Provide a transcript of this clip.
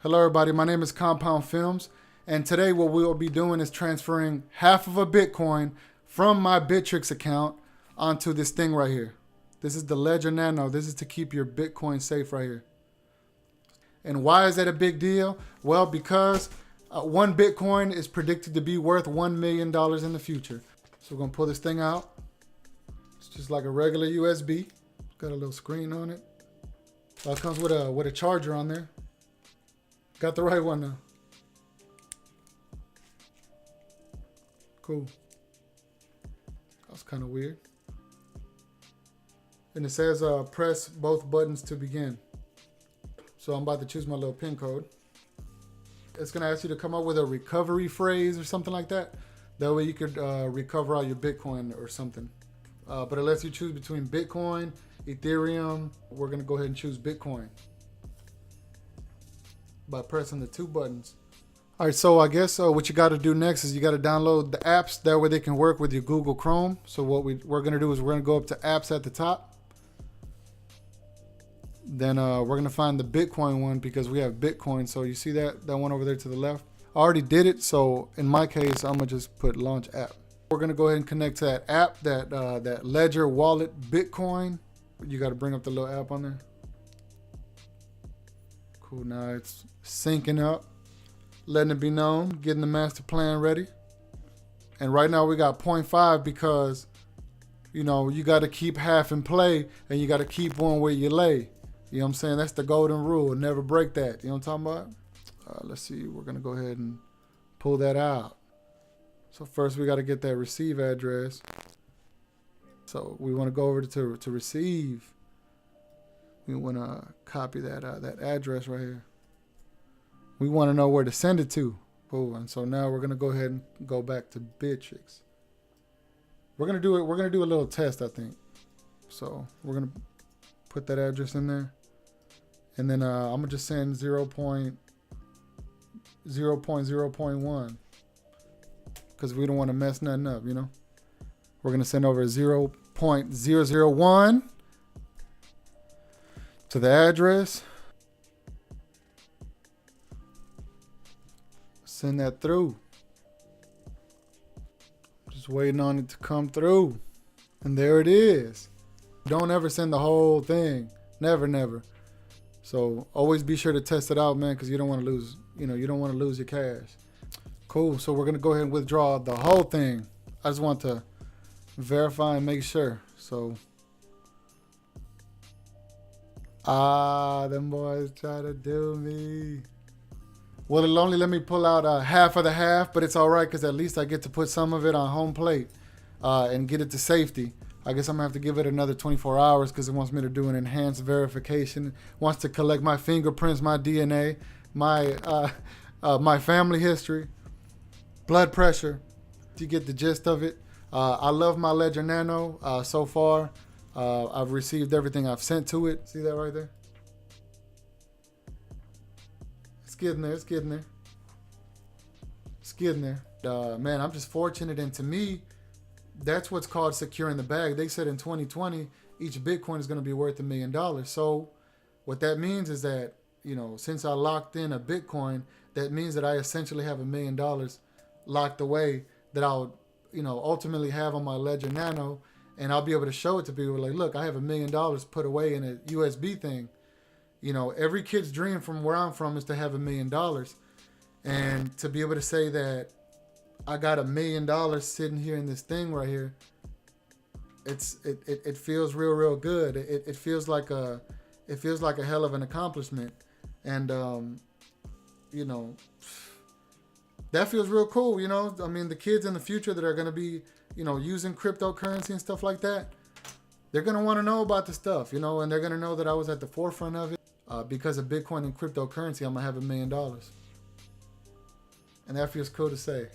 Hello everybody, my name is Compound Films, and today what we will be doing is transferring half of a Bitcoin from my Bittrex account onto this thing right here. This is the Ledger Nano. This is to keep your Bitcoin safe right here. And why is that a big deal? Well, because one Bitcoin is predicted to be worth $1 million in the future. So we're gonna pull this thing out. It's just like a regular USB. Got a little screen on it. It comes with a charger on there. Got the right one now. Cool. That's kind of weird. And it says press both buttons to begin. So I'm about to choose my little pin code. It's gonna ask you to come up with a recovery phrase or something like that. That way you could recover all your Bitcoin or something. But it lets you choose between Bitcoin, Ethereum. We're gonna go ahead and choose Bitcoin by pressing the two buttons. All right, so I guess what you got to do next is you got to download the apps. That way they can work with your Google Chrome. So what we're going to do is we're going to go up to apps at the top. Then we're going to find the Bitcoin one because we have Bitcoin. So you see that one over there to the left? I already did it. So in my case, I'm going to just put launch app. We're going to go ahead and connect to that app, that Ledger wallet Bitcoin. You got to bring up the little app on there. Cool, now it's syncing up, letting it be known, getting the master plan ready. And right now we got 0.5 because, you know, you got to keep half in play and you got to keep one where you lay. You know what I'm saying? That's the golden rule. Never break that. You know what I'm talking about? Let's see. We're going to go ahead and pull that out. So first we got to get that receive address. So we want to go over to receive. We want to copy that address right here. We want to know where to send it to. Cool. And so now we're going to go ahead and go back to Bittrex. We're going to do it. We're going to do a little test, I think. So we're going to put that address in there. And then I'm going to just send 0.0.1 because we don't want to mess nothing up, you know. We're going to send over 0.001 to the address. Send that through. Just waiting on it to come through. And there it is. Don't ever send the whole thing. Never, never. So always be sure to test it out, man, because you don't want to lose, you don't want to lose your cash. Cool. So we're going to go ahead and withdraw the whole thing. I just want to verify and make sure. So them boys try to do me. Well, it'll only let me pull out half of the half, but it's all right because at least I get to put some of it on home plate and get it to safety. I guess I'm gonna have to give it another 24 hours because it wants me to do an enhanced verification. It wants to collect my fingerprints, my DNA, my family history, blood pressure. You get the gist of it. I love my Ledger Nano so far. I've received everything I've sent to it. See that right there? It's getting there. It's getting there. It's getting there. Man, I'm just fortunate. And to me, that's what's called securing the bag. They said in 2020, each Bitcoin is going to be worth $1 million. So what that means is that, since I locked in a Bitcoin, that means that I essentially have $1 million locked away that I'll, ultimately have on my Ledger Nano. And I'll be able to show it to people like, look, I have $1 million put away in a USB thing. Every kid's dream from where I'm from is to have $1 million. And to be able to say that I got $1 million sitting here in this thing right here, it feels real good. It feels like a hell of an accomplishment. And that feels real cool, I mean, the kids in the future that are going to be, using cryptocurrency and stuff like that, they're going to want to know about the stuff, and they're going to know that I was at the forefront of it. Because of Bitcoin and cryptocurrency, I'm going to have $1 million. And that feels cool to say.